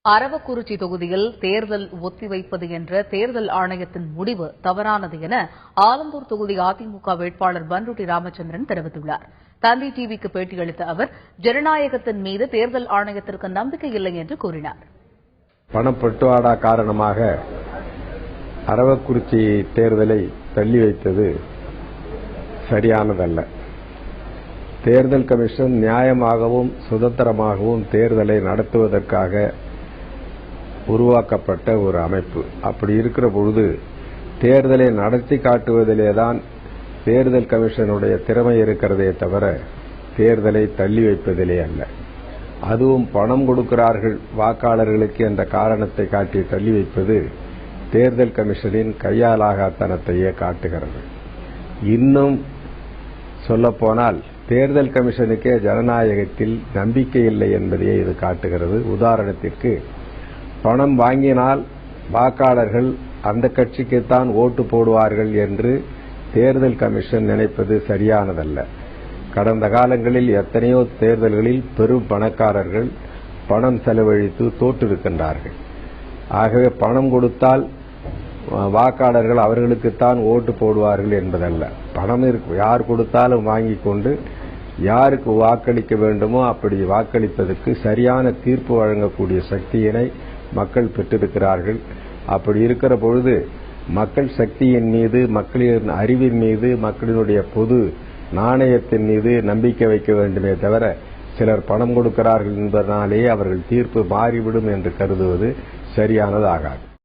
அரவக்குறிச்சி தொகுதியில் தேர்தல் ஒத்திவைப்பது என்ற தேர்தல் ஆணையத்தின் முடிவு தவறானது என ஆலந்தூர் தொகுதி அதிமுக வேட்பாளர் பண்ருட்டி ராமச்சந்திரன் தெரிவித்துள்ளார். தந்தி டிவிக்கு பேட்டியளித்த அவர், ஜனநாயகத்தின் மீது தேர்தல் ஆணையத்திற்கு நம்பிக்கை இல்லை என்று கூறினார். பணப்பட்டுவாடா காரணமாக அரவக்குறிச்சி தேர்தலை தள்ளி வைத்தது சரியானதல்ல. தேர்தல் கமிஷன் நியாயமாகவும் சுதந்திரமாகவும் தேர்தலை நடத்துவதற்காக உருவாக்கப்பட்ட ஒரு அமைப்பு. அப்படி இருக்கிற பொழுது தேர்தலை நடத்தி காட்டுவதிலேதான் தேர்தல் கமிஷனுடைய திறமை இருக்கிறதே தவிர தேர்தலை தள்ளி வைப்பதிலே அல்ல. அதுவும் பணம் கொடுக்கிறார்கள் வாக்காளர்களுக்கு என்ற காரணத்தை காட்டி தள்ளி வைப்பது தேர்தல் கமிஷனின் கையாலாகத்தனத்தையே காட்டுகிறது. இன்னும் சொல்லப்போனால் தேர்தல் கமிஷனுக்கே ஜனநாயகத்தில் நம்பிக்கை இல்லை என்பதையே இது காட்டுகிறது. உதாரணத்திற்கு, பணம் வாங்கினால் வாக்காளர்கள் அந்த கட்சிக்குத்தான் ஓட்டு போடுவார்கள் என்று தேர்தல் கமிஷன் நினைப்பது சரியானதல்ல. கடந்த காலங்களில் எத்தனையோ தேர்தல்களில் பெரும் பணக்காரர்கள் பணம் செலவழித்து தோற்றிருக்கின்றார்கள். ஆகவே பணம் கொடுத்தால் வாக்காளர்கள் அவர்களுக்குத்தான் ஓட்டு போடுவார்கள் என்பதல்ல. பணம் யார் கொடுத்தாலும் வாங்கிக் கொண்டு யாருக்கு வாக்களிக்க வேண்டுமோ அப்படி வாக்களிப்பதற்கு சரியான தீர்ப்பு வழங்கக்கூடிய சக்தியினை மக்கள் பெற்றிருக்கிறார்கள். அப்படி இருக்கிற பொழுது மக்கள் சக்தியின் மீது, மக்களின் அறிவின் மீது, மக்களினுடைய பொது நாணயத்தின் மீது நம்பிக்கை வைக்க வேண்டுமே தவிர சிலர் பணம் கொடுக்கிறார்கள் என்பதனாலேயே அவர்கள் தீர்ப்பு மாறிவிடும் என்று கருதுவது சரியானதாகாது.